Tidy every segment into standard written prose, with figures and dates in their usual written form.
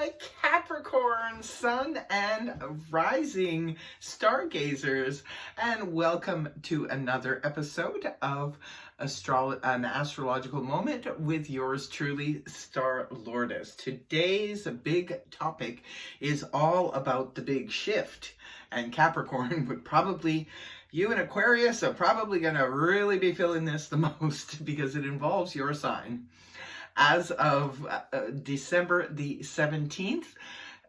my Capricorn sun and rising stargazers, and welcome to another episode of an astrological moment with yours truly, Star Lourdes. Today's big topic is all about the big shift, and Capricorn would probably, you and Aquarius are probably going to really be feeling this the most because it involves your sign. As of December the 17th,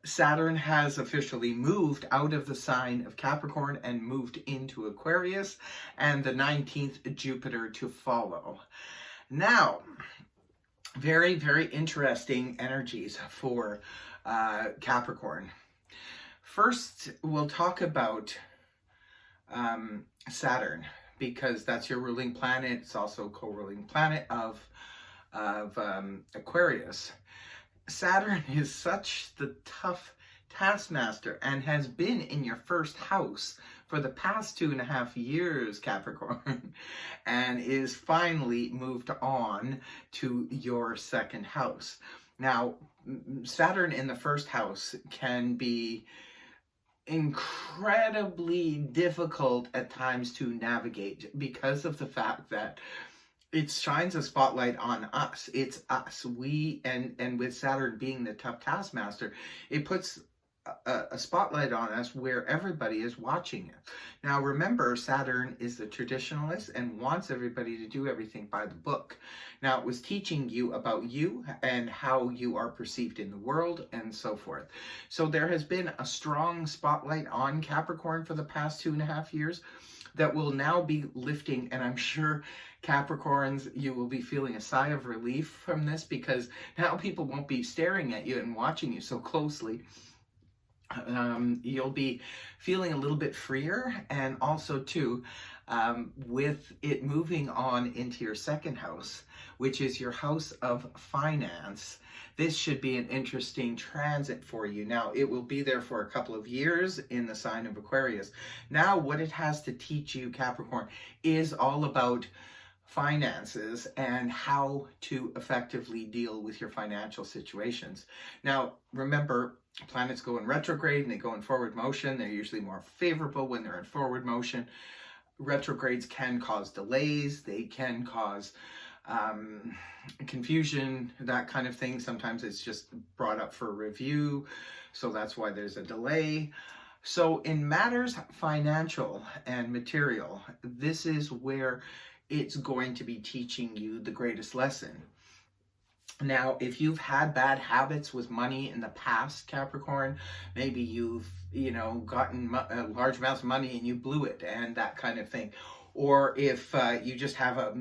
Saturn has officially moved out of the sign of Capricorn and moved into Aquarius, and the 19th, Jupiter to follow. Now, very, very interesting energies for Capricorn. First, we'll talk about Saturn, because that's your ruling planet. It's also co-ruling planet of Aquarius. Saturn is such the tough taskmaster and has been in your first house for the past 2.5 years, Capricorn, and is finally moved on to your second house. Now, Saturn in the first house can be incredibly difficult at times to navigate because of the fact that it shines a spotlight on us. It's us. And with Saturn being the tough taskmaster, it puts a spotlight on us where everybody is watching it. Now, remember, Saturn is the traditionalist and wants everybody to do everything by the book. Now, it was teaching you about you and how you are perceived in the world and so forth. So there has been a strong spotlight on Capricorn for the past 2.5 years that will now be lifting, and I'm sure Capricorns, you will be feeling a sigh of relief from this, because now people won't be staring at you and watching you so closely. You'll be feeling a little bit freer, and also too, with it moving on into your second house, which is your house of finance, this should be an interesting transit for you. Now, it will be there for a couple of years in the sign of Aquarius. Now, what it has to teach you, Capricorn, is all about finances and how to effectively deal with your financial situations. Now, remember, planets go in retrograde and they go in forward motion. They're usually more favorable when they're in forward motion. Retrogrades can cause delays. They can cause confusion, that kind of thing. Sometimes it's just brought up for review, so that's why there's a delay. So in matters financial and material, this is where it's going to be teaching you the greatest lesson. Now, if you've had bad habits with money in the past, Capricorn, maybe you've, gotten large amounts of money and you blew it and that kind of thing. Or if you just have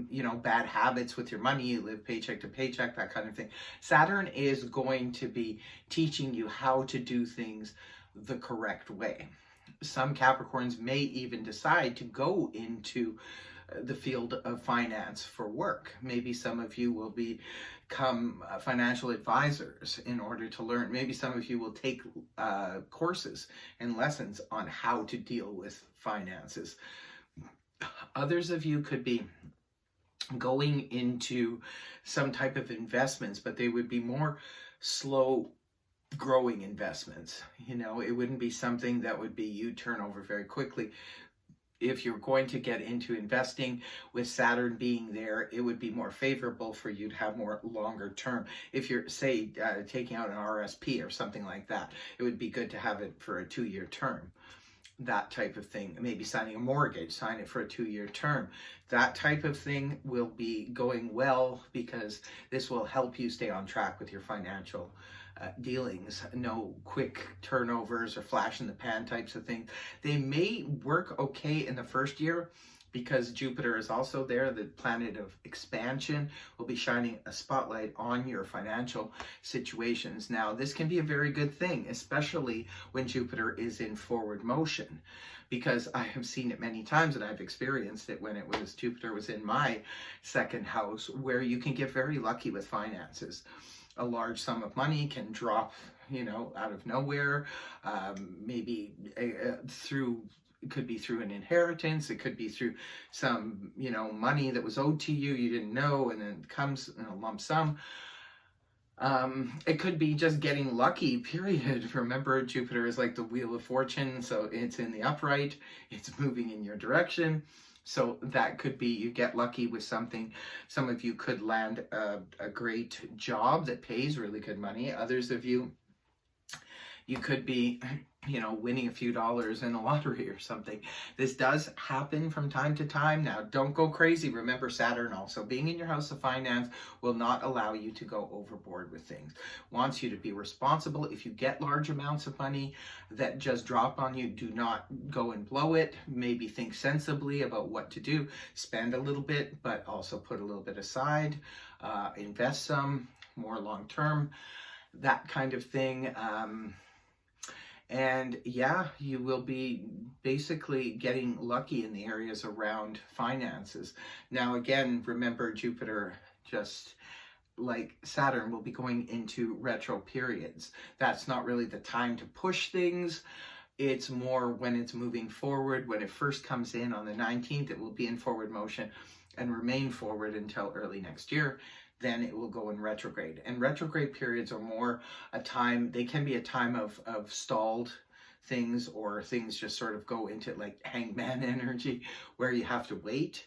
bad habits with your money, you live paycheck to paycheck, that kind of thing. Saturn is going to be teaching you how to do things the correct way. Some Capricorns may even decide to go into the field of finance for work. Maybe some of you will become financial advisors in order to learn. Maybe some of you will take courses and lessons on how to deal with finances. Others of you could be going into some type of investments, but they would be more slow growing investments. It wouldn't be something that would be you turn over very quickly. If you're going to get into investing with Saturn being there, it would be more favorable for you to have more longer term. If you're, say, taking out an RSP or something like that, it would be good to have it for a 2-year term. That type of thing. Maybe signing a mortgage, sign it for a 2-year term. That type of thing will be going well, because this will help you stay on track with your financial dealings. No quick turnovers or flash in the pan types of things. They may work okay in the first year, because Jupiter is also there, the planet of expansion, will be shining a spotlight on your financial situations. Now, this can be a very good thing, especially when Jupiter is in forward motion, because I have seen it many times, and I've experienced it when Jupiter was in my second house, where you can get very lucky with finances. A large sum of money can drop, out of nowhere, maybe through. It could be through an inheritance. It could be through some, money that was owed to you, you didn't know, and then it comes in a lump sum. It could be just getting lucky, period. Remember, Jupiter is like the wheel of fortune, so it's in the upright, it's moving in your direction. So that could be you get lucky with something. Some of you could land a great job that pays really good money. Others of you, you could be, winning a few dollars in a lottery or something. This does happen from time to time. Now, don't go crazy. Remember, Saturn also being in your house of finance will not allow you to go overboard with things. Wants you to be responsible. If you get large amounts of money that just drop on you, do not go and blow it. Maybe think sensibly about what to do. Spend a little bit, but also put a little bit aside. Invest some more long term, that kind of thing. And yeah, you will be basically getting lucky in the areas around finances. Now, again, remember Jupiter, just like Saturn, will be going into retro periods. That's not really the time to push things. It's more when it's moving forward. When it first comes in on the 19th, it will be in forward motion and remain forward until early next year. Then it will go in retrograde. And retrograde periods are more a time, they can be a time of stalled things, or things just sort of go into like hangman energy, where you have to wait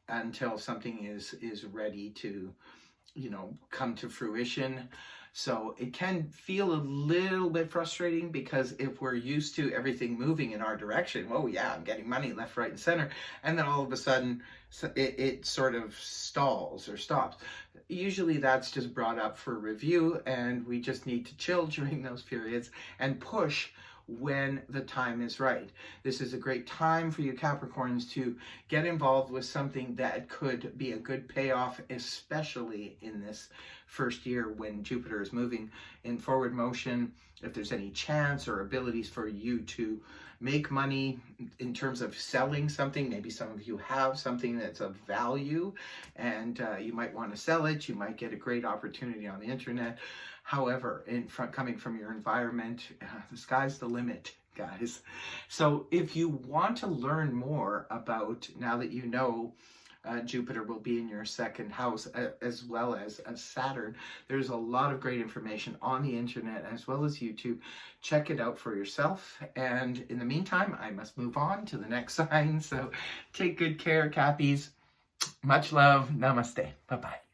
until something is ready to, come to fruition. So it can feel a little bit frustrating, because if we're used to everything moving in our direction, oh yeah, I'm getting money left, right, and center, and then all of a sudden it sort of stalls or stops. Usually that's just brought up for review, and we just need to chill during those periods and push when the time is right. This is a great time for you Capricorns to get involved with something that could be a good payoff, especially in this first year when Jupiter is moving in forward motion. If there's any chance or abilities for you to make money in terms of selling something, maybe some of you have something that's of value and you might want to sell it, you might get a great opportunity on the internet. However, coming from your environment, the sky's the limit, guys. So if you want to learn more about, now that you know Jupiter will be in your second house, as well as Saturn, there's a lot of great information on the internet as well as YouTube. Check it out for yourself. And in the meantime, I must move on to the next sign. So take good care, Cappies. Much love. Namaste. Bye-bye.